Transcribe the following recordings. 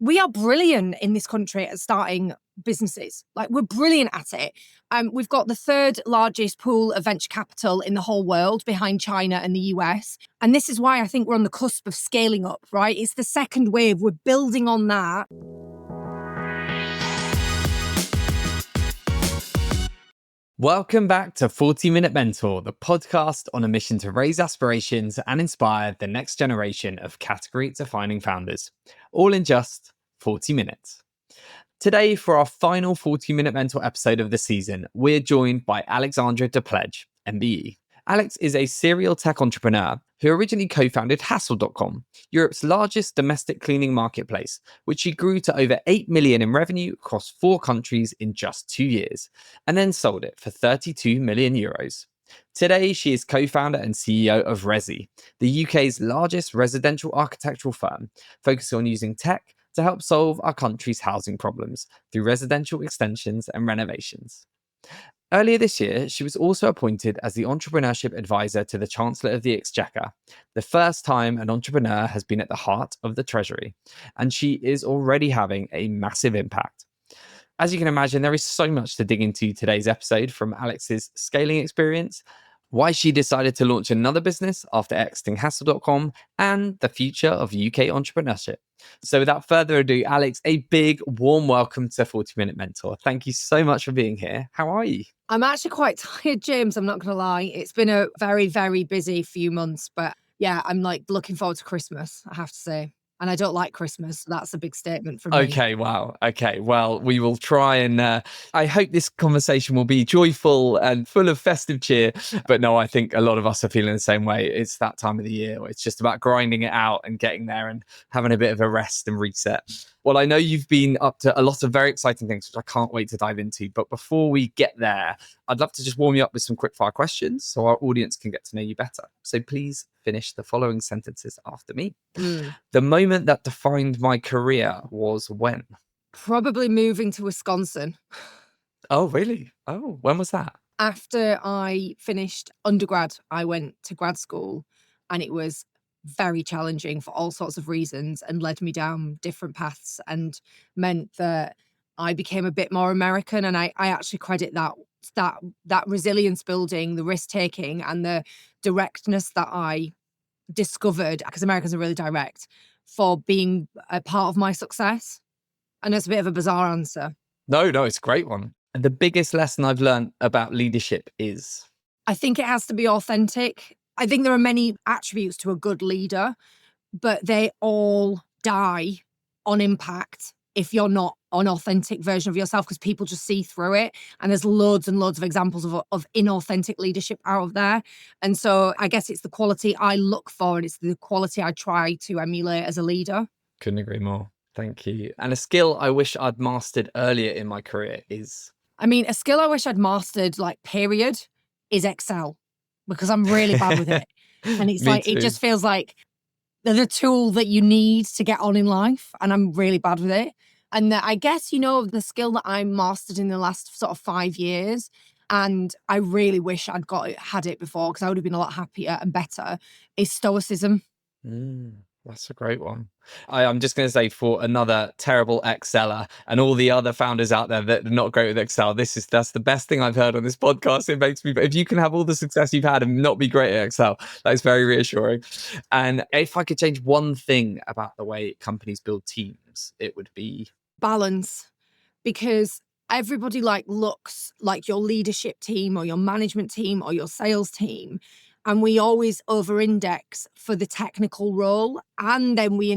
we are brilliant in this country at starting businesses. Like, we're brilliant at it. We've got the third largest pool of venture capital in the whole world behind China and the US. And this is why I think we're on the cusp of scaling up, right? It's the second wave. We're building on that. Welcome back to 40-Minute Mentor, the podcast on a mission to raise aspirations and inspire the next generation of category-defining founders, all in just 40 minutes. Today, for our final 40-Minute Mentor episode of the season, we're joined by Alexandra Depledge MBE. Alex is a serial tech entrepreneur who originally co-founded Hassle.com, Europe's largest domestic cleaning marketplace, which she grew to over 8 million in revenue across 4 countries in just 2 years, and then sold it for 32 million euros. Today, she is co-founder and CEO of Resi, the UK's largest residential architectural firm, focusing on using tech to help solve our country's housing problems through residential extensions and renovations. Earlier this year, she was also appointed as the Entrepreneurship Advisor to the Chancellor of the Exchequer, the first time an entrepreneur has been at the heart of the Treasury, and she is already having a massive impact. As you can imagine, there is so much to dig into today's episode, from Alex's scaling experience, why she decided to launch another business after exiting Hassle.com, and the future of UK entrepreneurship. So without further ado, Alex, a big warm welcome to 40-Minute Mentor. Thank you so much for being here. How are you? I'm actually quite tired, James. I'm not going to lie. It's been a very, very busy few months. But yeah, I'm like looking forward to Christmas, I have to say. And I don't like Christmas. So that's a big statement from me. Okay, wow. Okay, well, we will try and I hope this conversation will be joyful and full of festive cheer. But no, I think a lot of us are feeling the same way. It's that time of the year where it's just about grinding it out and getting there and having a bit of a rest and reset. Well, I know you've been up to a lot of very exciting things, which I can't wait to dive into. But before we get there, I'd love to just warm you up with some quickfire questions so our audience can get to know you better. So please finish the following sentences after me. The moment that defined my career was when? Probably moving to Wisconsin. Oh, really? Oh, when was that? After I finished undergrad, I went to grad school, and it was very challenging for all sorts of reasons and led me down different paths and meant that I became a bit more American. And I actually credit that resilience building, the risk taking, and the directness that I discovered, because Americans are really direct, for being a part of my success. And it's a bit of a bizarre answer. No, it's a great one. And the biggest lesson I've learned about leadership is? I think it has to be authentic. I think there are many attributes to a good leader, but they all die on impact if you're not an authentic version of yourself, because people just see through it. And there's loads and loads of examples of inauthentic leadership out there. And so I guess it's the quality I look for, and it's the quality I try to emulate as a leader. Couldn't agree more. Thank you. And a skill I wish I'd mastered earlier in my career is? I mean, a skill I wish I'd mastered, period, is Excel, because I'm really bad with it. And it's it just feels like they're the tool that you need to get on in life. And I'm really bad with it. And I guess, the skill that I mastered in the last sort of 5 years, and I really wish I'd had it before, because I would have been a lot happier and better, is stoicism. That's a great one. I'm just going to say, for another terrible Exceller and all the other founders out there that are not great with Excel, that's the best thing I've heard on this podcast. It makes me, if you can have all the success you've had and not be great at Excel, that is very reassuring. And if I could change one thing about the way companies build teams, it would be balance. Because everybody looks like your leadership team or your management team or your sales team. And we always over-index for the technical role, and then we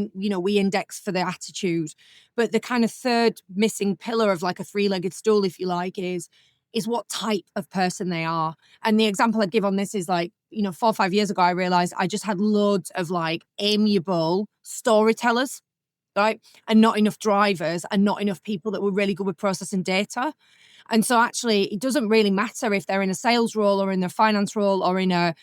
index for the attitude. But the kind of third missing pillar of a 3-legged stool, if you like, is what type of person they are. And the example I'd give on this is 4 or 5 years ago, I realized I just had loads of amiable storytellers, right? And not enough drivers, and not enough people that were really good with processing data. And so actually, it doesn't really matter if they're in a sales role or in a finance role or in a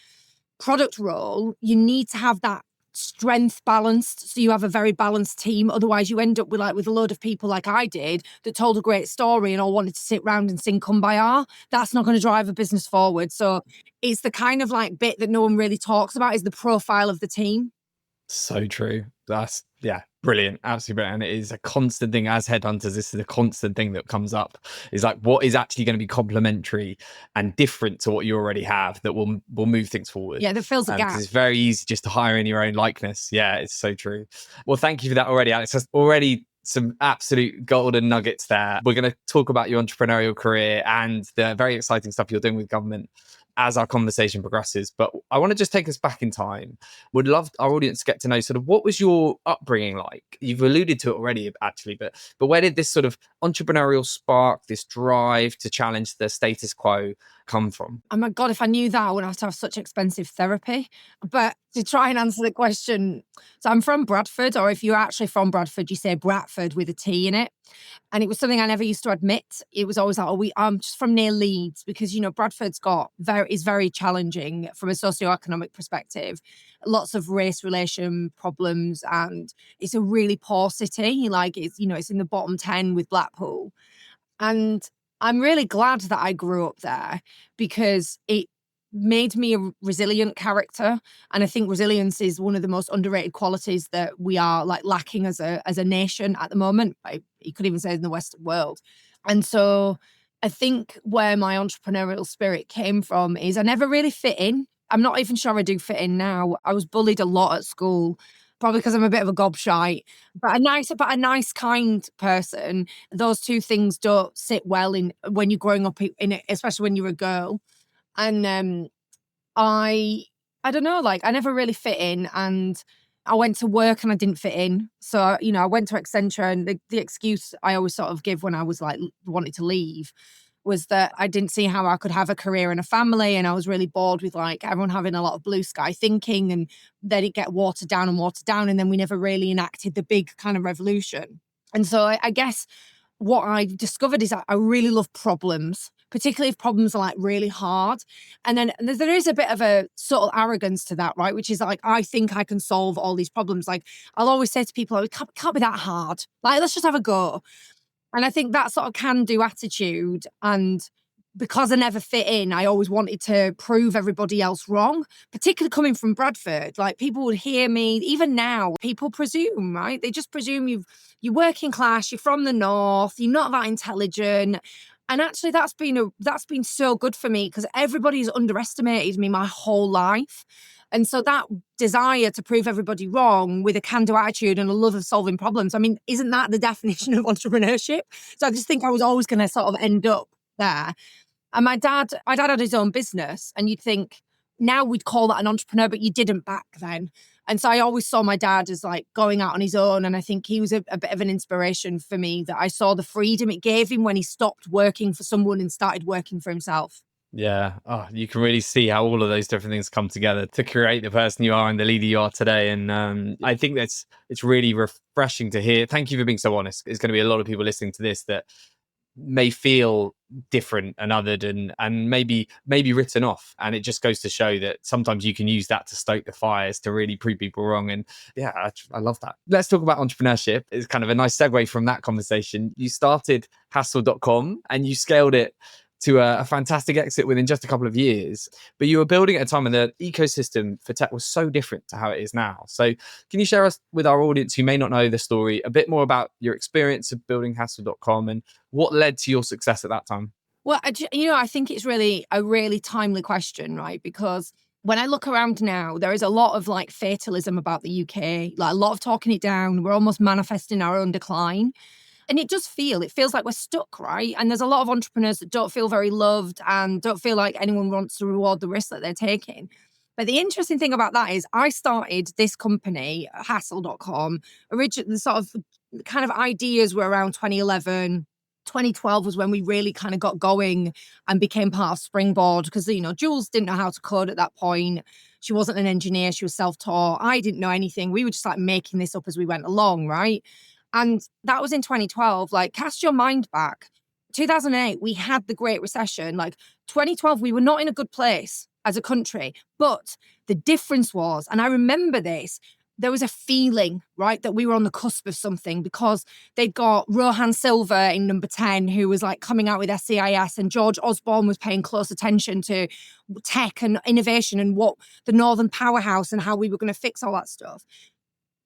product role. You need to have that strength balanced, so you have a very balanced team. Otherwise, you end up with a load of people like I did that told a great story and all wanted to sit round and sing Kumbaya. That's not going to drive a business forward. So it's the kind of bit that no one really talks about, is the profile of the team. So true. Brilliant, absolutely brilliant. And it is a constant thing as headhunters. This is a constant thing that comes up. Is like what is actually going to be complementary and different to what you already have that will move things forward. Yeah, that fills a Because gap. it's very easy just to hire in your own likeness. Yeah, it's so true. Well, thank you for that already, Alex. That's already some absolute golden nuggets there. We're going to talk about your entrepreneurial career and the very exciting stuff you're doing with government as our conversation progresses. But I want to just take us back in time. Would love our audience to get to know sort of what was your upbringing like? You've alluded to it already, actually, but where did this sort of entrepreneurial spark, this drive to challenge the status quo come from? Oh my God, if I knew that, I would have to have such expensive therapy. But to try and answer the question, so I'm from Bradford, or if you're actually from Bradford, you say Bradford with a T in it. And it was something I never used to admit. It was always like, I'm just from near Leeds, because, Bradford's is very challenging from a socioeconomic perspective. Lots of race relation problems, and it's a really poor city. Like it's in the bottom 10 with Blackpool. And I'm really glad that I grew up there, because it made me a resilient character. And I think resilience is one of the most underrated qualities that we are like lacking as a nation at the moment. You could even say in the Western world. And so I think where my entrepreneurial spirit came from is I never really fit in. I'm not even sure I do fit in now. I was bullied a lot at school, probably because I'm a bit of a gobshite, but a nice, kind person. Those two things don't sit well in when you're growing up in it, especially when you're a girl. And I don't know, like I never really fit in, and I went to work and I didn't fit in. So I went to Exchequer, and the excuse I always sort of give when I was like wanted to leave was that I didn't see how I could have a career and a family, and I was really bored with like everyone having a lot of blue sky thinking, and then it get watered down, and then we never really enacted the big kind of revolution. And so I guess what I discovered is that I really love problems, particularly if problems are like really hard. And then there is a bit of a subtle arrogance to that, right? Which is like, I think I can solve all these problems. Like I'll always say to people, it can't be that hard. Like, let's just have a go. And I think that sort of can-do attitude, and because I never fit in, I always wanted to prove everybody else wrong, particularly coming from Bradford. Like people would hear me, even now, people presume, right? They just presume you're working class, you're from the north, you're not that intelligent. And actually that's been so good for me, because everybody's underestimated me my whole life. And so that desire to prove everybody wrong with a can-do attitude and a love of solving problems, I mean, isn't that the definition of entrepreneurship? So I just think I was always going to sort of end up there. And my dad had his own business, and you'd think now we'd call that an entrepreneur, but you didn't back then. And so I always saw my dad as like going out on his own. And I think he was a bit of an inspiration for me, that I saw the freedom it gave him when he stopped working for someone and started working for himself. Yeah. Oh, you can really see how all of those different things come together to create the person you are and the leader you are today. And I think it's really refreshing to hear. Thank you for being so honest. There's going to be a lot of people listening to this that may feel different and othered and maybe written off. And it just goes to show that sometimes you can use that to stoke the fires to really prove people wrong. And yeah, I love that. Let's talk about entrepreneurship. It's kind of a nice segue from that conversation. You started Hassle.com and you scaled it to a fantastic exit within just a couple of years. But you were building at a time when the ecosystem for tech was so different to how it is now. So can you share us with our audience who may not know the story a bit more about your experience of building Hassle.com and what led to your success at that time? Well, I think it's really a really timely question, right? Because when I look around now, there is a lot of like fatalism about the UK, like a lot of talking it down. We're almost manifesting our own decline. And it feels like we're stuck, right? And there's a lot of entrepreneurs that don't feel very loved and don't feel like anyone wants to reward the risk that they're taking. But the interesting thing about that is I started this company, Hassle.com, originally the sort of kind of ideas were around 2011. 2012 was when we really kind of got going and became part of Springboard, because, Jules didn't know how to code at that point. She wasn't an engineer. She was self-taught. I didn't know anything. We were just like making this up as we went along, right? And that was in 2012. Like, cast your mind back. 2008, we had the Great Recession. Like, 2012, we were not in a good place as a country. But the difference was, and I remember this, there was a feeling, right, that we were on the cusp of something, because they'd got Rohan Silver in number 10, who was like coming out with SCIS, and George Osborne was paying close attention to tech and innovation and what the Northern Powerhouse and how we were going to fix all that stuff.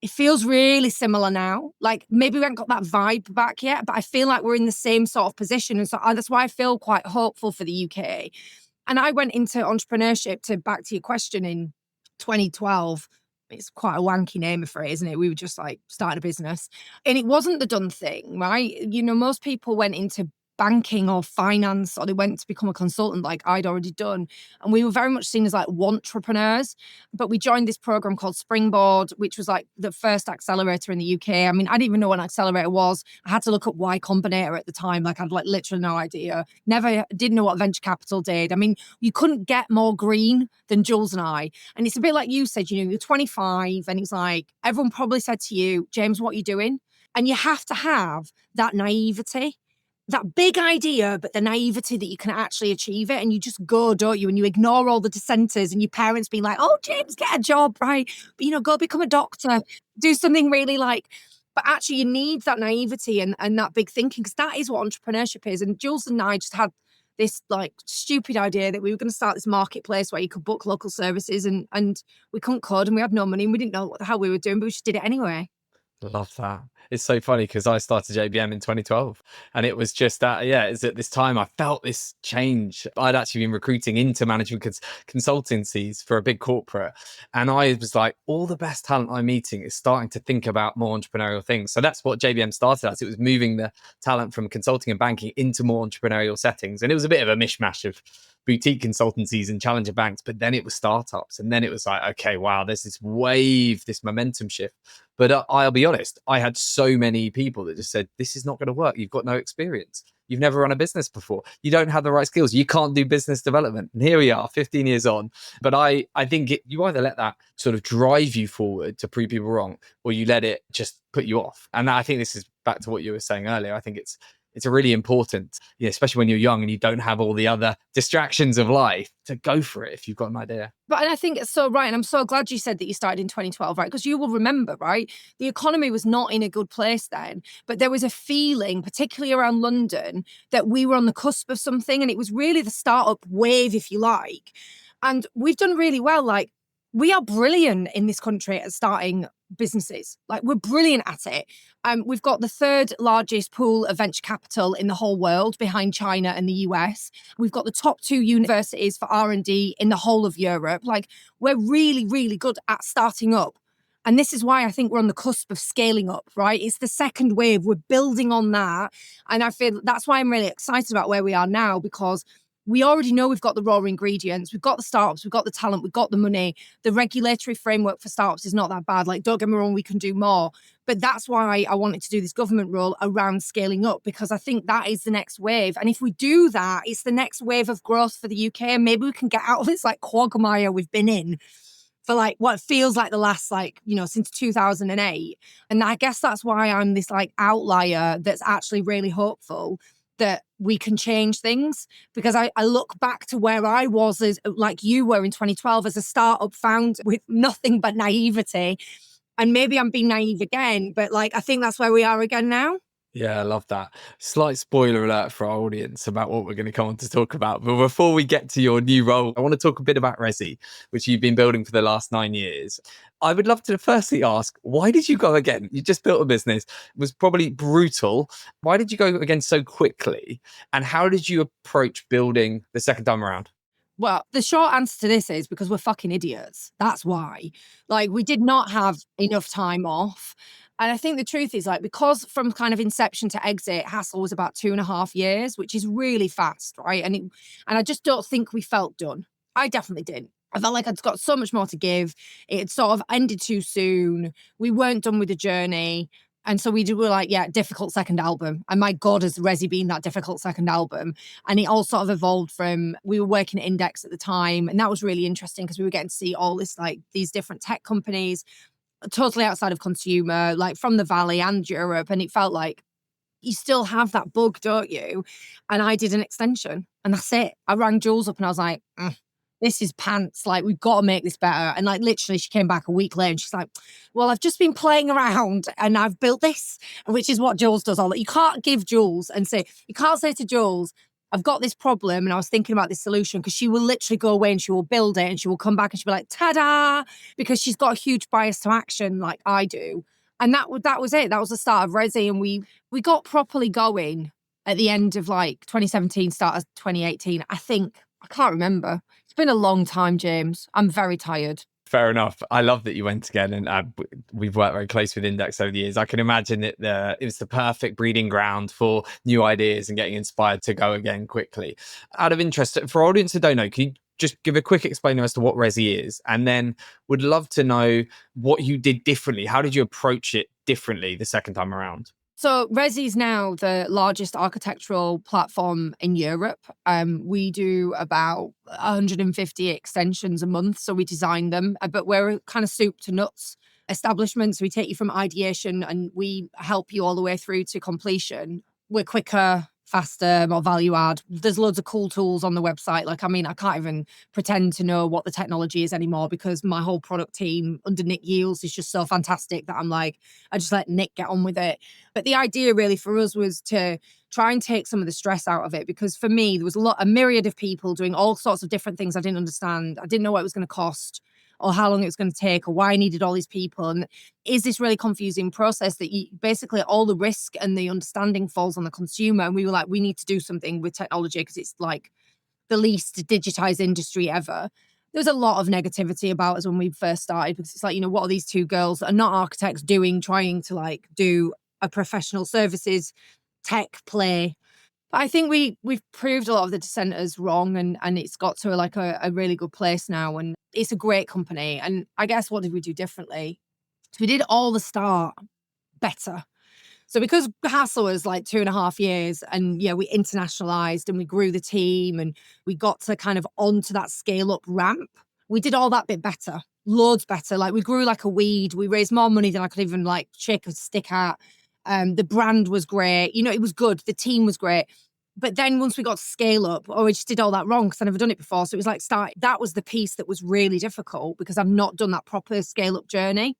It feels really similar now. Like maybe we haven't got that vibe back yet, but I feel like we're in the same sort of position. And so that's why I feel quite hopeful for the UK. And I went into entrepreneurship, to back to your question, in 2012. It's quite a wanky name, afraid, isn't it? We were just like starting a business. And it wasn't the done thing, right? You know, most people went into banking or finance, or they went to become a consultant like I'd already done. And we were very much seen as like entrepreneurs. But we joined this program called Springboard, which was like the first accelerator in the UK. I mean, I didn't even know what an accelerator was. I had to look up Y Combinator at the time. Like I'd like literally no idea. Never didn't know what venture capital did. I mean, you couldn't get more green than Jules and I. And it's a bit like you said, you know, you're 25 and it's like, everyone probably said to you, James, what are you doing? And you have to have that naivety, that big idea, but the naivety that you can actually achieve it. And you just go, don't you? And you ignore all the dissenters and your parents being like, oh, James, get a job, right? But, you know, go become a doctor, do something really like, but actually you need that naivety and that big thinking, because that is what entrepreneurship is. And Jules and I just had this like stupid idea that we were going to start this marketplace where you could book local services, and we couldn't code and we had no money and we didn't know what the hell we were doing, but we just did it anyway. Love that. It's so funny because I started JBM in 2012 and it was just that, yeah, it's at this time I felt this change. I'd actually been recruiting into management consultancies for a big corporate. And I was like, all the best talent I'm meeting is starting to think about more entrepreneurial things. So that's what JBM started as. It was moving the talent from consulting and banking into more entrepreneurial settings. And it was a bit of a mishmash of boutique consultancies and challenger banks, but then it was startups. And then it was like, okay, wow, there's this wave, this momentum shift. But I'll be honest, I had so many people that just said, this is not going to work. You've got no experience. You've never run a business before. You don't have the right skills. You can't do business development. And here we are, 15 years on. But I think you either let that sort of drive you forward to prove people wrong, or you let it just put you off. And I think this is back to what you were saying earlier. I think it's a really important, especially when you're young and you don't have all the other distractions of life, to go for it if you've got an idea. But and I think it's so right. And I'm so glad you said that you started in 2012, right? Because you will remember, right? The economy was not in a good place then, but there was a feeling, particularly around London, that we were on the cusp of something. And it was really the startup wave, if you like. And we've done really well. Like, we are brilliant in this country at starting businesses. Like, we're brilliant at it. We've got the third largest pool of venture capital in the whole world, behind China and the US. We've got the top 2 universities for R&D in the whole of Europe. Like, we're really, really good at starting up. And this is why I think we're on the cusp of scaling up, right? It's the second wave. We're building on that. And I feel that's why I'm really excited about where we are now, because we already know we've got the raw ingredients. We've got the startups, we've got the talent, we've got the money. The regulatory framework for startups is not that bad. Like, don't get me wrong, we can do more. But that's why I wanted to do this government role around scaling up, because I think that is the next wave. And if we do that, it's the next wave of growth for the UK. And maybe we can get out of this like quagmire we've been in for like what feels like the last, like, you know, since 2008. And I guess that's why I'm this like outlier that's actually really hopeful that we can change things, because I look back to where I was, as like you were in 2012, as a startup founder with nothing but naivety. And maybe I'm being naive again, but like, I think that's where we are again now. Yeah, I love that. Slight spoiler alert for our audience about what we're going to come on to talk about. But before we get to your new role, I want to talk a bit about Resi, which you've been building for the last 9 years. I would love to firstly ask, why did you go again? You just built a business. It was probably brutal. Why did you go again so quickly? And how did you approach building the second time around? Well, the short answer to this is because we're fucking idiots. That's why. Like, we did not have enough time off. And I think the truth is, like, because from kind of inception to exit, Hassel was about 2.5 years, which is really fast, right? And I just don't think we felt done. I definitely didn't. I felt like I'd got so much more to give. It had sort of ended too soon. We weren't done with the journey. And so were like, yeah, difficult second album. And my God, has Resi been that difficult second album? And it all sort of evolved from, we were working at Index at the time. And that was really interesting because we were getting to see all this, like, these different tech companies, totally outside of consumer, like from the Valley and Europe. And it felt like you still have that bug, don't you? And I did an extension and that's it. I rang Jules up and I was like, this is pants. Like, we've got to make this better. And like, literally, she came back a week later and she's like, well, I've just been playing around and I've built this, which is what Jules does all that. You can't give Jules and say, you can't say to Jules, I've got this problem and I was thinking about this solution, because she will literally go away and she will build it and she will come back and she'll be like, ta-da, because she's got a huge bias to action like I do. And that was it. That was the start of Resi. And we got properly going at the end of like 2017, start of 2018. I think, I can't remember. It's been a long time, James. I'm very tired. Fair enough. I love that you went again, and we've worked very close with Index over the years. I can imagine that it was the perfect breeding ground for new ideas and getting inspired to go again quickly. Out of interest, for audience who don't know, can you just give a quick explainer as to what Resi is? And then would love to know what you did differently. How did you approach it differently the second time around? So Resi is now the largest architectural platform in Europe. We do about 150 extensions a month, so we design them, but we're a kind of soup to nuts establishment. So we take you from ideation and we help you all the way through to completion. We're quicker, faster, more value add. There's loads of cool tools on the website. Like, I mean, I can't even pretend to know what the technology is anymore, because my whole product team under Nick Yields is just so fantastic that I'm like, I just let Nick get on with it. But the idea really for us was to try and take some of the stress out of it, because for me, there was a myriad of people doing all sorts of different things I didn't understand. I didn't know what it was going to cost or how long it was going to take or why I needed all these people. And is this really confusing process that you basically all the risk and the understanding falls on the consumer? And we were like, we need to do something with technology, because it's like the least digitized industry ever. There was a lot of negativity about us when we first started, because it's like, what are these two girls that are not architects doing, trying to like do a professional services tech play. But I think we've proved a lot of the dissenters wrong, and it's got to a really good place now, and it's a great company. And I guess what did we do differently? So we did all the start better. So because Hassel was like 2.5 years, and we internationalized and we grew the team and we got to kind of onto that scale up ramp, we did all that bit better, loads better. Like we grew like a weed. We raised more money than I could even like shake a stick at. The brand was great. It was good. The team was great. But then once we got to scale up, we just did all that wrong because I'd never done it before. So it was like that was the piece that was really difficult, because I've not done that proper scale up journey.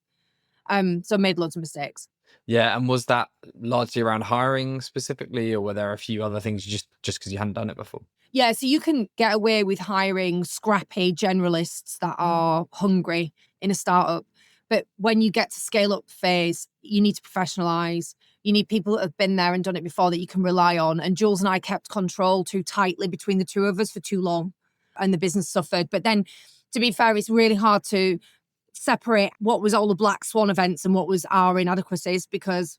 So I made loads of mistakes. Yeah, and was that largely around hiring specifically, or were there a few other things just because you hadn't done it before? Yeah, so you can get away with hiring scrappy generalists that are hungry in a startup. But when you get to scale up phase, you need to professionalize. You need people that have been there and done it before that you can rely on. And Jules and I kept control too tightly between the two of us for too long, and the business suffered. But then, to be fair, it's really hard to separate what was all the black swan events and what was our inadequacies, because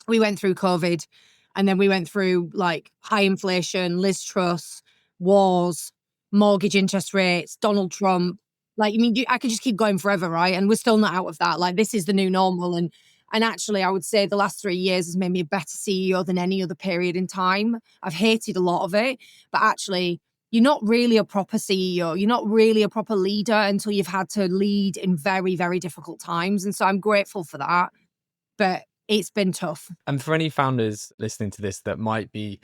we went through COVID, and then we went through like high inflation, Liz Truss, wars, mortgage interest rates, Donald Trump. Like, I mean, I could just keep going forever, right? And we're still not out of that. Like, this is the new normal. And actually, I would say the last 3 years has made me a better CEO than any other period in time. I've hated a lot of it, but actually, you're not really a proper CEO. You're not really a proper leader until you've had to lead in very, very difficult times. And so I'm grateful for that. But it's been tough. And for any founders listening to this that might be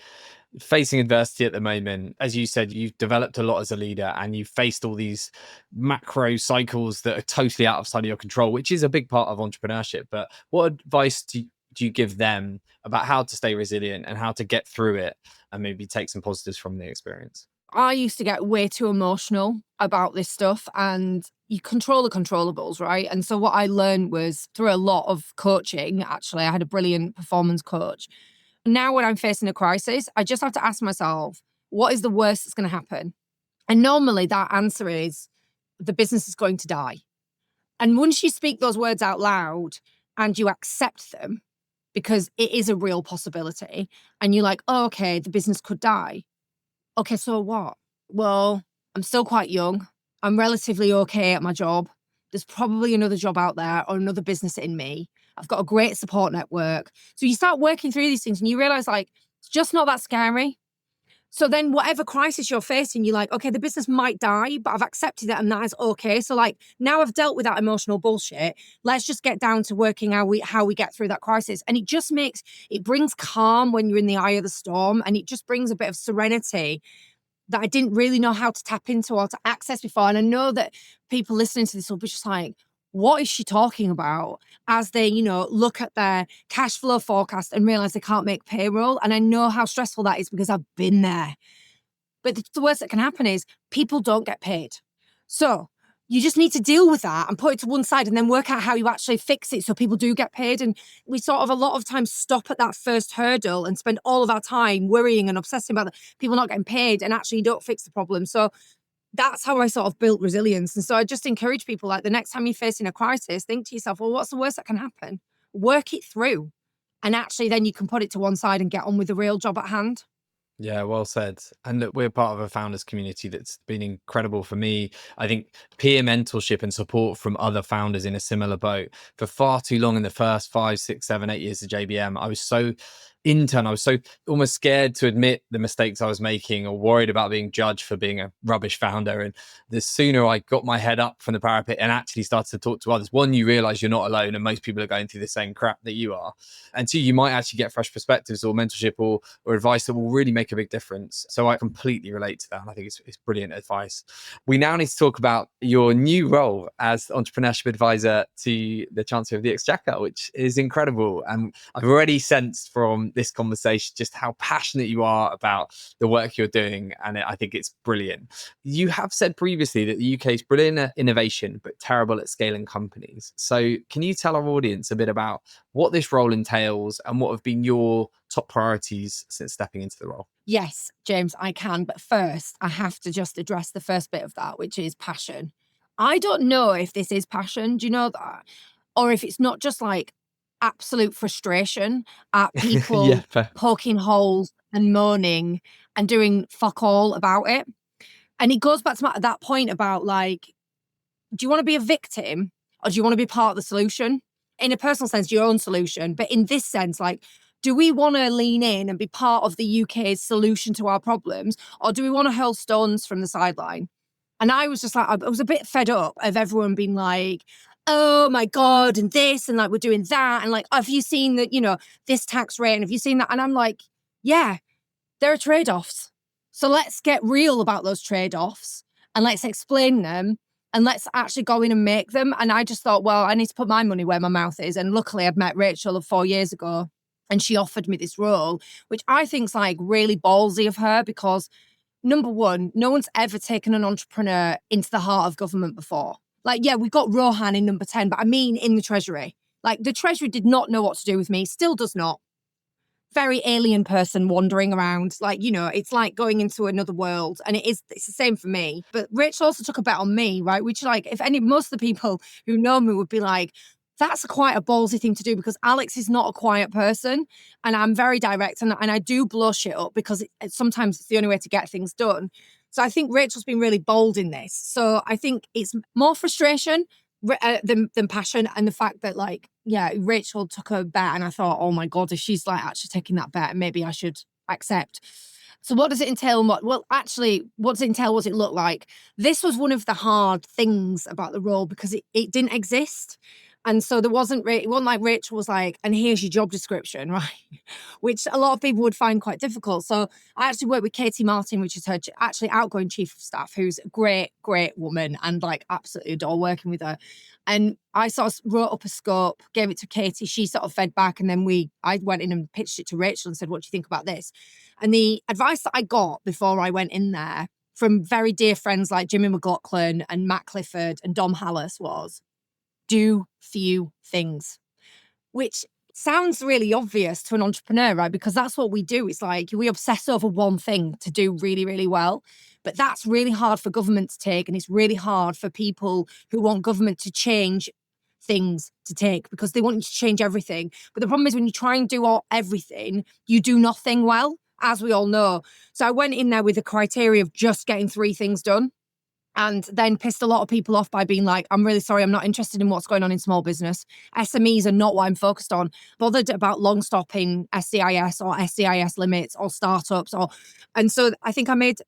facing adversity at the moment, as you said, you've developed a lot as a leader and you've faced all these macro cycles that are totally outside of your control, which is a big part of entrepreneurship. But what advice do you give them about how to stay resilient and how to get through it, and maybe take some positives from the experience? I used to get way too emotional about this stuff, and you control the controllables, right? And so what I learned was through a lot of coaching. Actually, I had a brilliant performance coach. Now when I'm facing a crisis, I just have to ask myself, what is the worst that's going to happen? And normally that answer is the business is going to die. And once you speak those words out loud and you accept them, because it is a real possibility, and you're like, oh, okay, the business could die. Okay, so what? Well, I'm still quite young. I'm relatively okay at my job. There's probably another job out there or another business in me. I've got a great support network. So you start working through these things and you realize like, it's just not that scary. So then whatever crisis you're facing, you're like, okay, the business might die, but I've accepted it and that is okay. So like, now I've dealt with that emotional bullshit. Let's just get down to working how we get through that crisis. And it brings calm when you're in the eye of the storm, and it just brings a bit of serenity that I didn't really know how to tap into or to access before. And I know that people listening to this will be just like, what is she talking about? As they, look at their cash flow forecast and realize they can't make payroll. And I know how stressful that is because I've been there. But the worst that can happen is people don't get paid. So you just need to deal with that and put it to one side and then work out how you actually fix it so people do get paid. And we sort of a lot of times stop at that first hurdle and spend all of our time worrying and obsessing about the people not getting paid, and actually you don't fix the problem. So that's how I sort of built resilience. And so I just encourage people, like, the next time you're facing a crisis, think to yourself, well, what's the worst that can happen? Work it through. And actually then you can put it to one side and get on with the real job at hand. Yeah, well said. And look, we're part of a founders community that's been incredible for me. I think peer mentorship and support from other founders in a similar boat. For far too long in the first 5, 6, 7, 8 years of JBM, I was so I was so almost scared to admit the mistakes I was making, or worried about being judged for being a rubbish founder. And the sooner I got my head up from the parapet and actually started to talk to others, one, you realize you're not alone and most people are going through the same crap that you are. And two, you might actually get fresh perspectives or mentorship or advice that will really make a big difference. So I completely relate to that. And I think it's brilliant advice. We now need to talk about your new role as Entrepreneurship Advisor to the Chancellor of the Exchequer, which is incredible. And I've already sensed from this conversation just how passionate you are about the work you're doing. And I think it's brilliant. You have said previously that the UK is brilliant at innovation, but terrible at scaling companies. So can you tell our audience a bit about what this role entails and what have been your top priorities since stepping into the role? Yes, James, I can. But first, I have to just address the first bit of that, which is passion. I don't know if this is passion. Do you know that? Or if it's not just like absolute frustration at Yeah, people fair. poking holes and moaning and doing fuck all about it. And it goes back to that point about, like, do you want to be a victim or do you want to be part of the solution? In a personal sense, your own solution. But in this sense, like, do we want to lean in and be part of the UK's solution to our problems? Or do we want to hurl stones from the sideline? And I was just like, I was a bit fed up of everyone being like, oh my God, and this, and like, we're doing that. And like, have you seen that, this tax rate? And have you seen that? And I'm like, yeah, there are trade-offs. So let's get real about those trade-offs and let's explain them and let's actually go in and make them. And I just thought, well, I need to put my money where my mouth is. And luckily I'd met Rachel 4 years ago and she offered me this role, which I think's like really ballsy of her, because number one, no one's ever taken an entrepreneur into the heart of government before. Like, yeah, we've got Rohan in number 10, but I mean in the Treasury. Like, the Treasury did not know what to do with me, still does not. Very alien person wandering around. Like, it's like going into another world. And it's the same for me. But Rachel also took a bet on me, right? Which, like, most of the people who know me would be like, that's quite a ballsy thing to do, because Alex is not a quiet person and I'm very direct and I do blow shit up because sometimes it's the only way to get things done. So I think Rachel's been really bold in this. So I think it's more frustration than passion, and the fact that, like, yeah, Rachel took a bet and I thought, oh my God, if she's like actually taking that bet, maybe I should accept. So what does it entail? Well, actually, what does it entail? What does it look like? This was one of the hard things about the role because it didn't exist. And so it wasn't like Rachel was like, and here's your job description, right? Which a lot of people would find quite difficult. So I actually worked with Katie Martin, which is her actually outgoing chief of staff, who's a great, great woman, and like absolutely adore working with her. And I sort of wrote up a scope, gave it to Katie. She sort of fed back, and then I went in and pitched it to Rachel and said, what do you think about this? And the advice that I got before I went in there from very dear friends like Jimmy McLaughlin and Matt Clifford and Dom Hallis was, do few things, which sounds really obvious to an entrepreneur, right? Because that's what we do. It's like we obsess over one thing to do really, really well. But that's really hard for government to take. And it's really hard for people who want government to change things to take, because they want you to change everything. But the problem is when you try and do everything, you do nothing well, as we all know. So I went in there with the criteria of just getting 3 things done, and then pissed a lot of people off by being like, I'm really sorry, I'm not interested in what's going on in small business. SMEs are not what I'm focused on. Bothered about long stopping SCIS or SCIS limits or startups. And so I think I made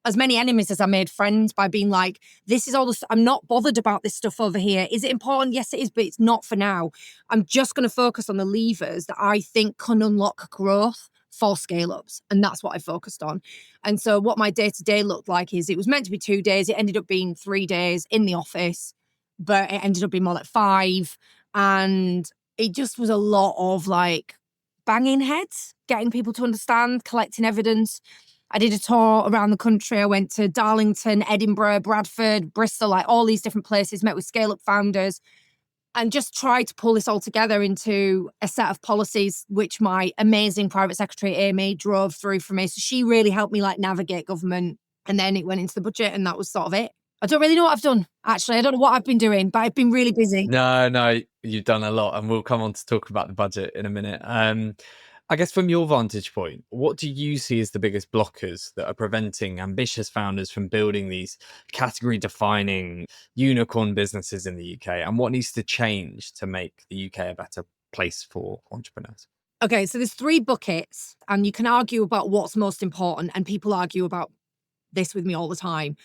as many enemies as I made friends by being like, this is all this, I'm not bothered about this stuff over here. Is it important? Yes, it is, but it's not for now. I'm just going to focus on the levers that I think can unlock growth for scale-ups. And that's what I focused on. And so what my day-to-day looked like is, it was meant to be 2 days. It ended up being 3 days in the office, but it ended up being more like 5. And it just was a lot of like banging heads, getting people to understand, collecting evidence. I did a tour around the country. I went to Darlington, Edinburgh, Bradford, Bristol, like all these different places, met with scale-up founders, and just tried to pull this all together into a set of policies, which my amazing private secretary, Amy, drove through for me. So she really helped me like navigate government. And then it went into the budget, and that was sort of it. I don't really know what I've done, actually. I don't know what I've been doing, but I've been really busy. No, you've done a lot, and we'll come on to talk about the budget in a minute. I guess from your vantage point, what do you see as the biggest blockers that are preventing ambitious founders from building these category defining unicorn businesses in the UK? And what needs to change to make the UK a better place for entrepreneurs? Okay, so there's 3 buckets, and you can argue about what's most important, and people argue about this with me all the time.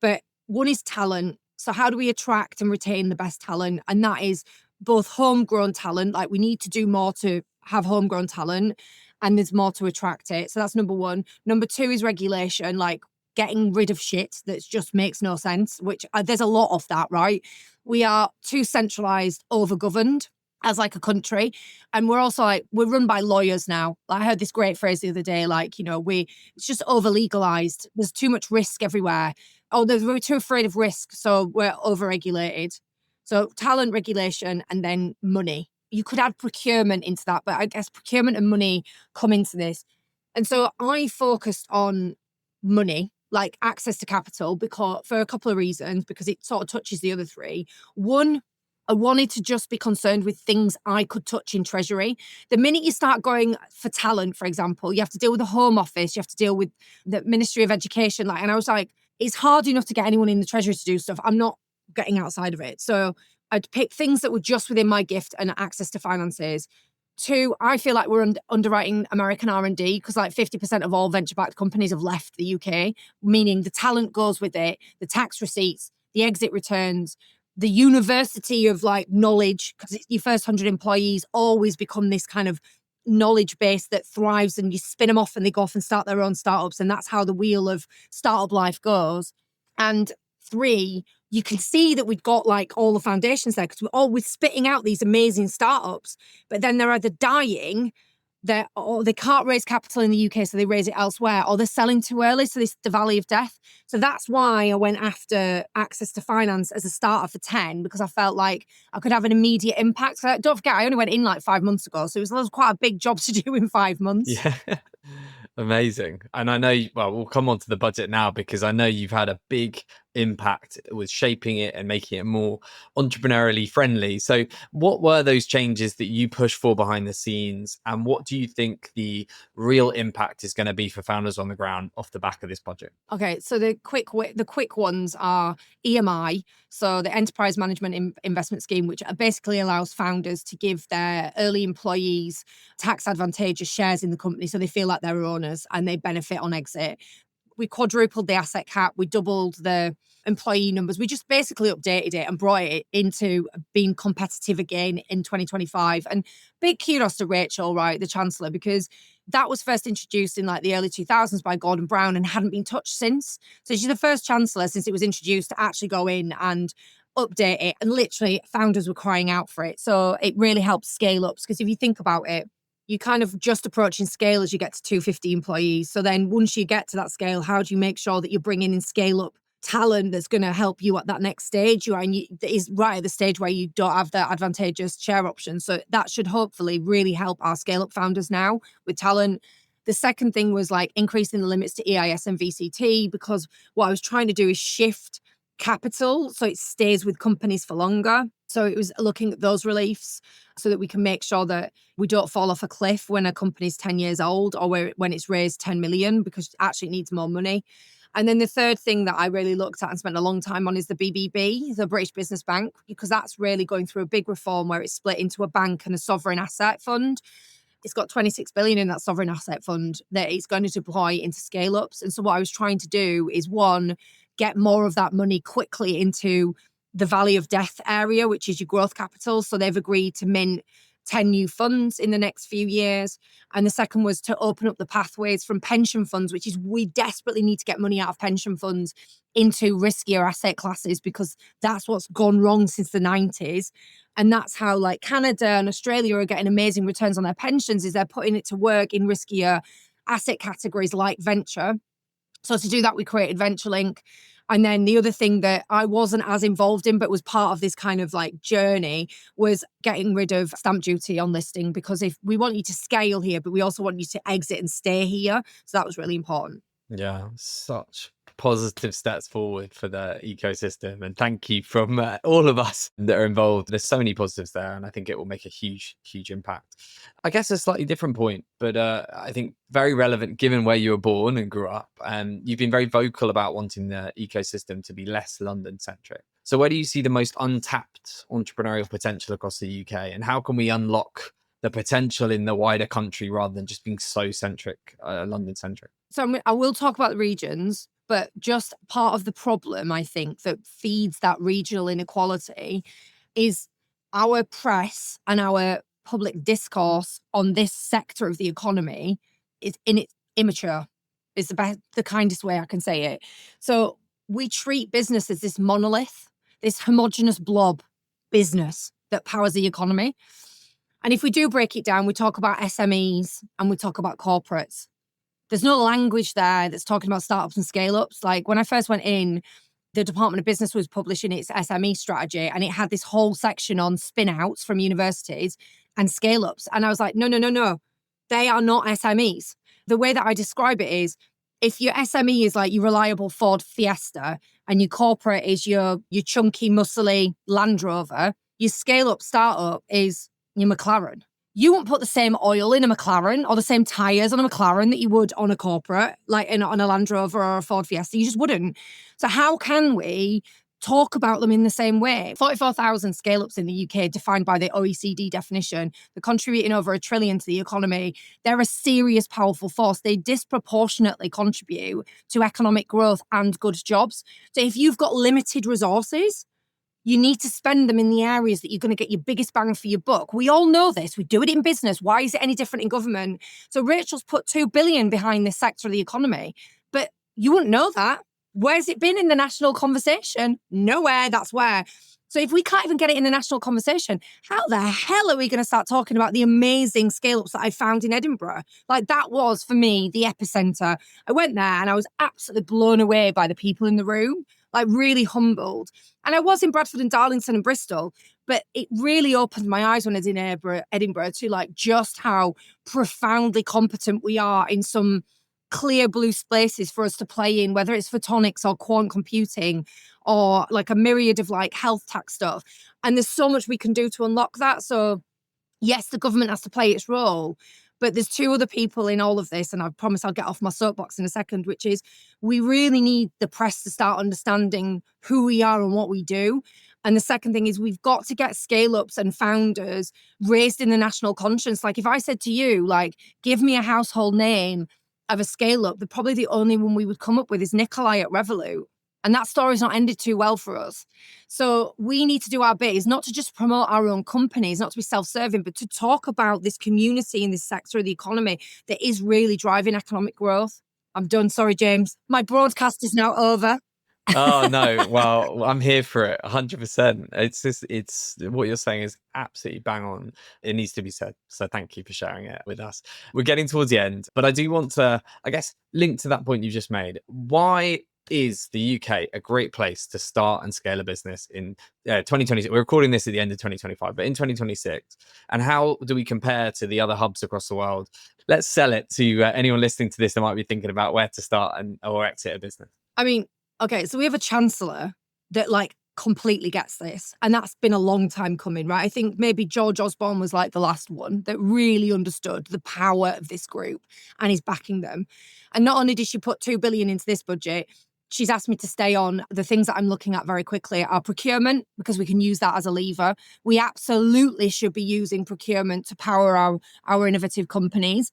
But one is talent. So how do we attract and retain the best talent? And that is both homegrown talent, like we need to do more to have homegrown talent, and there's more to attract it. So that's number 1. Number 2 is regulation, like getting rid of shit that just makes no sense, which there's a lot of that, right? We are too centralized, over-governed as like a country. And we're also like, we're run by lawyers now. I heard this great phrase the other day, like, it's just over legalized. There's too much risk everywhere. Oh, we're too afraid of risk. So we're over regulated. So talent, regulation, and then money. You could add procurement into that, but I guess procurement and money come into this. And so I focused on money, like access to capital, because for a couple of reasons, because it sort of touches the other 3. One, I wanted to just be concerned with things I could touch in Treasury. The minute you start going for talent, for example, you have to deal with the Home Office, you have to deal with the Ministry of Education. And I was like, it's hard enough to get anyone in the Treasury to do stuff. I'm not getting outside of it. So I'd pick things that were just within my gift and access to finances. 2, I feel like we're underwriting American R&D because like 50% of all venture-backed companies have left the UK, meaning the talent goes with it, the tax receipts, the exit returns, the university of like knowledge, because your first 100 employees always become this kind of knowledge base that thrives, and you spin them off and they go off and start their own startups. And that's how the wheel of startup life goes. And 3, you can see that we've got like all the foundations there because we're always spitting out these amazing startups, but then they're either dying, or they can't raise capital in the UK, so they raise it elsewhere, or they're selling too early, so this is the valley of death. So that's why I went after access to finance as a starter for 10, because I felt like I could have an immediate impact. So don't forget, I only went in like 5 months ago, so it was quite a big job to do in 5 months. Yeah. Amazing. And I know, well, we'll come on to the budget now, because I know you've had a big impact with shaping it and making it more entrepreneurially friendly. So what were those changes that you pushed for behind the scenes? And what do you think the real impact is going to be for founders on the ground off the back of this budget? Okay, so the quick ones are EMI, so the Enterprise Management Investment Scheme, which basically allows founders to give their early employees tax advantageous shares in the company, so they feel like they're owners and they benefit on exit. We quadrupled the asset cap. We doubled the employee numbers. We just basically updated it and brought it into being competitive again in 2025. And big kudos to Rachel, right, the Chancellor, because that was first introduced in like the early 2000s by Gordon Brown and hadn't been touched since. So she's the first Chancellor since it was introduced to actually go in and update it. And literally founders were crying out for it. So it really helps scale ups, because if you think about it, you kind of just approaching scale as you get to 250 employees. So then once you get to that scale, how do you make sure that you're bringing in scale up talent that's going to help you at that next stage? That is right at the stage where you don't have the advantageous share options. So that should hopefully really help our scale up founders now with talent. The second thing was like increasing the limits to EIS and VCT, because what I was trying to do is shift capital so it stays with companies for longer. So it was looking at those reliefs so that we can make sure that we don't fall off a cliff when a company's 10 years old, or when it's raised 10 million, because it actually needs more money. And then the third thing that I really looked at and spent a long time on is the BBB, the British Business Bank, because that's really going through a big reform where it's split into a bank and a sovereign asset fund. It's got 26 billion in that sovereign asset fund that it's going to deploy into scale ups. And so what I was trying to do is, one, get more of that money quickly into the valley of death area, which is your growth capital. So they've agreed to mint 10 new funds in the next few years. And the second was to open up the pathways from pension funds, which is we desperately need to get money out of pension funds into riskier asset classes, because that's what's gone wrong since the 90s. And that's how like Canada and Australia are getting amazing returns on their pensions, is they're putting it to work in riskier asset categories like venture. So to do that, we created VentureLink. And then the other thing that I wasn't as involved in, but was part of this kind of like journey, was getting rid of stamp duty on listing, because if we want you to scale here, but we also want you to exit and stay here. So that was really important. Yeah, such positive steps forward for the ecosystem. And thank you from all of us that are involved. There's so many positives there, and I think it will make a huge, huge impact. I guess a slightly different point, but I think very relevant given where you were born and grew up. And you've been very vocal about wanting the ecosystem to be less London centric. So where do you see the most untapped entrepreneurial potential across the UK? And how can we unlock the potential in the wider country rather than just being so centric, London centric? So I will talk about the regions, but just part of the problem, I think, that feeds that regional inequality is our press and our public discourse on this sector of the economy is immature. Is the kindest way I can say it. So we treat business as this monolith, this homogenous blob business that powers the economy. And if we do break it down, we talk about SMEs and we talk about corporates. There's no language there that's talking about startups and scale-ups. Like when I first went in, the Department of Business was publishing its SME strategy, and it had this whole section on spin-outs from universities and scale-ups. And I was like, no, no, no, no. They are not SMEs. The way that I describe it is, if your SME is like your reliable Ford Fiesta and your corporate is your chunky, muscly Land Rover, your scale-up startup is your McLaren. You won't put the same oil in a McLaren or the same tyres on a McLaren that you would on a corporate, like on a Land Rover or a Ford Fiesta. You just wouldn't. So how can we talk about them in the same way? 44,000 scale-ups in the UK, defined by the OECD definition. They're contributing over $1 trillion to the economy. They're a serious, powerful force. They disproportionately contribute to economic growth and good jobs. So if you've got limited resources, you need to spend them in the areas that you're going to get your biggest bang for your buck. We all know this. We do it in business. Why is it any different in government? So Rachel's put 2 billion behind this sector of the economy, but you wouldn't know that. Where's it been in the national conversation? Nowhere. That's where. So if we can't even get it in the national conversation, how the hell are we going to start talking about the amazing scale-ups that I found in Edinburgh? Like, that was, for me, the epicenter. I went there and I was absolutely blown away by the people in the room, like really humbled. And I was in Bradford and Darlington and Bristol, but it really opened my eyes when I was in Edinburgh to like just how profoundly competent we are in some clear blue spaces for us to play in, whether it's photonics or quantum computing or like a myriad of like health tech stuff. And there's so much we can do to unlock that. So yes, the government has to play its role, but there's 2 other people in all of this, and I promise I'll get off my soapbox in a second, which is we really need the press to start understanding who we are and what we do. And the second thing is we've got to get scale-ups and founders raised in the national conscience. Like if I said to you, like, give me a household name of a scale-up, probably the only one we would come up with is Nikolai at Revolut. And that story's not ended too well for us. So we need to do our bit, is not to just promote our own companies, not to be self-serving, but to talk about this community in this sector of the economy that is really driving economic growth. I'm done. Sorry, James. My broadcast is now over. Oh no, well, I'm here for it 100%. It's what you're saying is absolutely bang on. It needs to be said. So thank you for sharing it with us. We're getting towards the end, but I do want to, I guess, link to that point you just made. Why is the UK a great place to start and scale a business in 2026? We're recording this at the end of 2025, but in 2026. And how do we compare to the other hubs across the world? Let's sell it to anyone listening to this that might be thinking about where to start or exit a business. I mean, okay, so we have a chancellor that like completely gets this, and that's been a long time coming, right? I think maybe George Osborne was like the last one that really understood the power of this group and is backing them. And not only did she put 2 billion into this budget, she's asked me to stay on. The things that I'm looking at very quickly are procurement, because we can use that as a lever. We absolutely should be using procurement to power our innovative companies.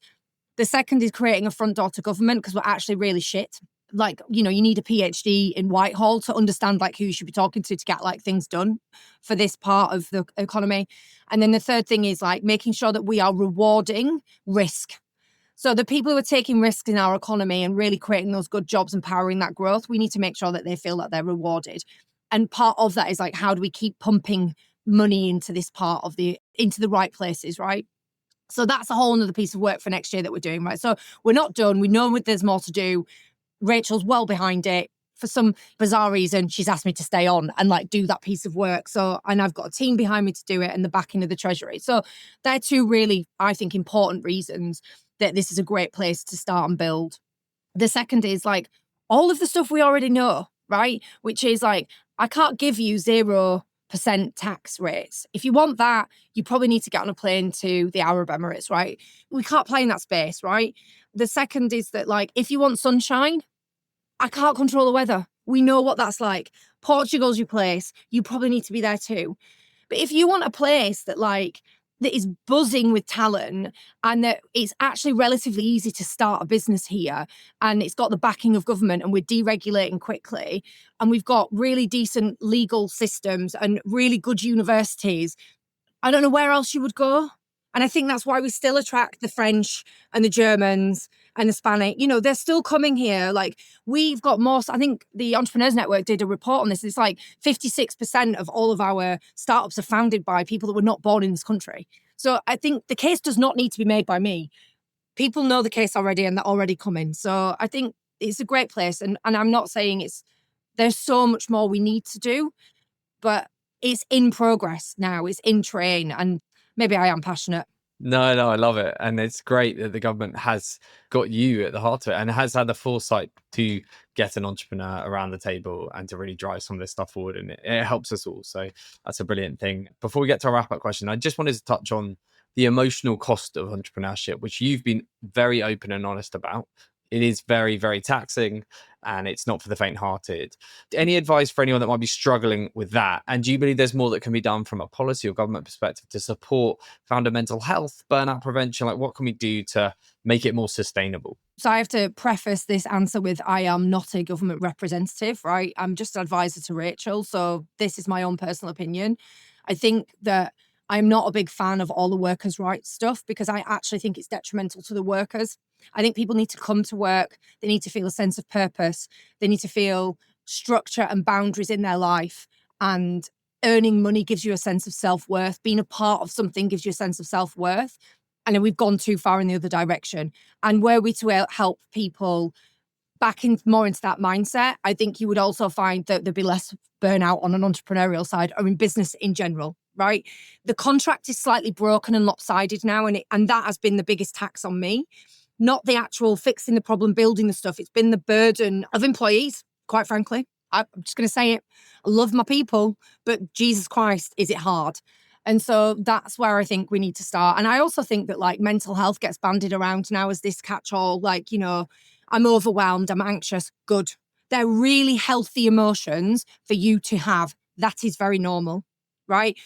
The second is creating a front door to government, because we're actually really shit. Like, you know, you need a PhD in Whitehall to understand like who you should be talking to get like things done for this part of the economy. And then the third thing is like making sure that we are rewarding risk. So the people who are taking risks in our economy and really creating those good jobs and powering that growth, we need to make sure that they feel that they're rewarded. And part of that is like, how do we keep pumping money into this part of into the right places, right? So that's a whole other piece of work for next year that we're doing, right? So we're not done. We know there's more to do. Rachel's well behind it. For some bizarre reason, she's asked me to stay on and like do that piece of work. So, and I've got a team behind me to do it and the backing of the Treasury. So they're two really, I think, important reasons that this is a great place to start and build. The second is like all of the stuff we already know, right? Which is like, I can't give you 0% tax rates. If you want that, you probably need to get on a plane to the Arab Emirates, right? We can't play in that space, right? The second is that like, if you want sunshine, I can't control the weather. We know what that's like. Portugal's your place. You probably need to be there too. But if you want a place that like that is buzzing with talent and that it's actually relatively easy to start a business here and it's got the backing of government and we're deregulating quickly and we've got really decent legal systems and really good universities, I don't know where else you would go. And I think that's why we still attract the French and the Germans and the Spanish. You know, they're still coming here. Like we've got more, I think the Entrepreneurs Network did a report on this. It's like 56% of all of our startups are founded by people that were not born in this country. So I think the case does not need to be made by me. People know the case already and they're already coming. So I think it's a great place. And I'm not saying there's so much more we need to do, but it's in progress now. It's in train. And maybe I am passionate. No, I love it. And it's great that the government has got you at the heart of it and has had the foresight to get an entrepreneur around the table and to really drive some of this stuff forward. And it helps us all. So that's a brilliant thing. Before we get to our wrap up question, I just wanted to touch on the emotional cost of entrepreneurship, which you've been very open and honest about. It is very, very taxing and it's not for the faint-hearted. Any advice for anyone that might be struggling with that? And do you believe there's more that can be done from a policy or government perspective to support founder mental health, burnout prevention? Like what can we do to make it more sustainable? So I have to preface this answer with I am not a government representative, right? I'm just an advisor to Rachel. So this is my own personal opinion. I think that I'm not a big fan of all the workers' rights stuff because I actually think it's detrimental to the workers. I think people need to come to work. They need to feel a sense of purpose. They need to feel structure and boundaries in their life. And earning money gives you a sense of self-worth. Being a part of something gives you a sense of self-worth. And then we've gone too far in the other direction. And were we to help people back in more into that mindset, I think you would also find that there'd be less burnout on an entrepreneurial side or in business in general, right? The contract is slightly broken and lopsided now, and that has been the biggest tax on me. Not the actual fixing the problem, building the stuff. It's been the burden of employees, quite frankly. I'm just going to say it. I love my people, but Jesus Christ, is it hard? And so that's where I think we need to start. And I also think that like mental health gets bandied around now as this catch-all, like, you know, I'm overwhelmed, I'm anxious. Good. They're really healthy emotions for you to have. That is very normal, right?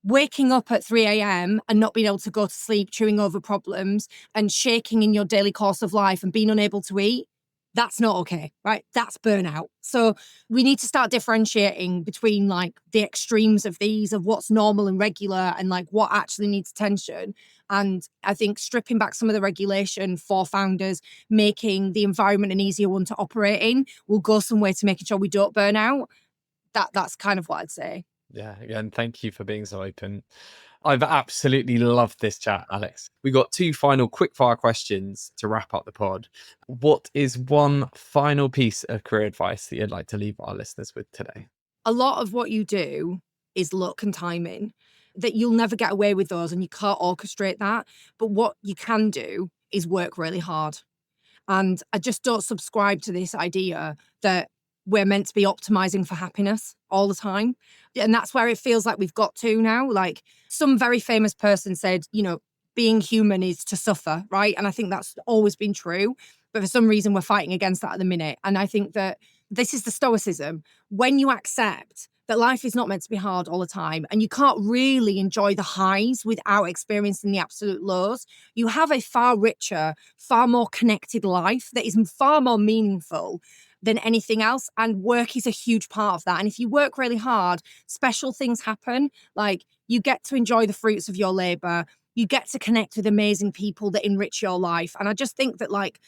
Waking up at 3 a.m. and not being able to go to sleep, chewing over problems and shaking in your daily course of life and being unable to eat, that's not okay, right? That's burnout. So we need to start differentiating between like the extremes of these, of what's normal and regular and like what actually needs attention. And I think stripping back some of the regulation for founders, making the environment an easier one to operate in will go some way to making sure we don't burn out. That's kind of what I'd say. Yeah, again, thank you for being so open. I've absolutely loved this chat, Alex. We got two final quick-fire questions to wrap up the pod. What is one final piece of career advice that you'd like to leave our listeners with today? A lot of what you do is luck and timing, that you'll never get away with those and you can't orchestrate that. But what you can do is work really hard. And I just don't subscribe to this idea that we're meant to be optimizing for happiness all the time. And that's where it feels like we've got to now. Like some very famous person said, you know, being human is to suffer, right? And I think that's always been true. But for some reason, we're fighting against that at the minute. And I think that this is the stoicism. When you accept that life is not meant to be hard all the time and you can't really enjoy the highs without experiencing the absolute lows, you have a far richer, far more connected life that is far more meaningful than anything else. And work is a huge part of that. And if you work really hard, special things happen. Like you get to enjoy the fruits of your labor. You get to connect with amazing people that enrich your life. And I just think that like,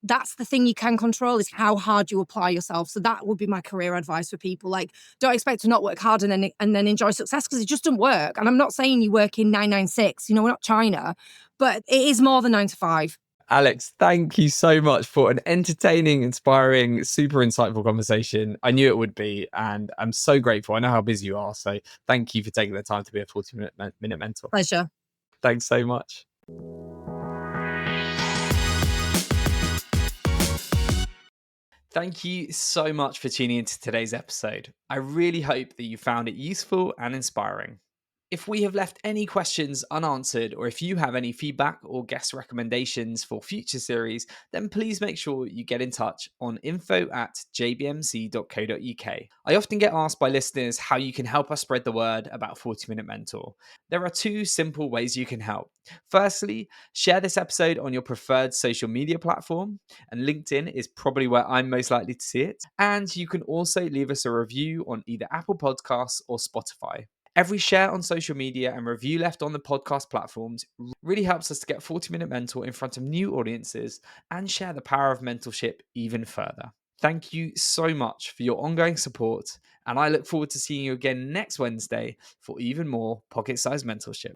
that's the thing you can control is how hard you apply yourself. So that would be my career advice for people. Like, don't expect to not work hard and then enjoy success because it just doesn't work. And I'm not saying you work in 996, you know, we're not China, but it is more than 9 to 5. Alex, thank you so much for an entertaining, inspiring, super insightful conversation. I knew it would be, and I'm so grateful. I know how busy you are, so thank you for taking the time to be a 40-minute mentor. Pleasure. Thanks so much. Thank you so much for tuning into today's episode. I really hope that you found it useful and inspiring. If we have left any questions unanswered, or if you have any feedback or guest recommendations for future series, then please make sure you get in touch on info@jbmc.co.uk. I often get asked by listeners how you can help us spread the word about 40 Minute Mentor. There are two simple ways you can help. Firstly, share this episode on your preferred social media platform, and LinkedIn is probably where I'm most likely to see it. And you can also leave us a review on either Apple Podcasts or Spotify. Every share on social media and review left on the podcast platforms really helps us to get 40 Minute Mentor in front of new audiences and share the power of mentorship even further. Thank you so much for your ongoing support, and I look forward to seeing you again next Wednesday for even more pocket-sized mentorship.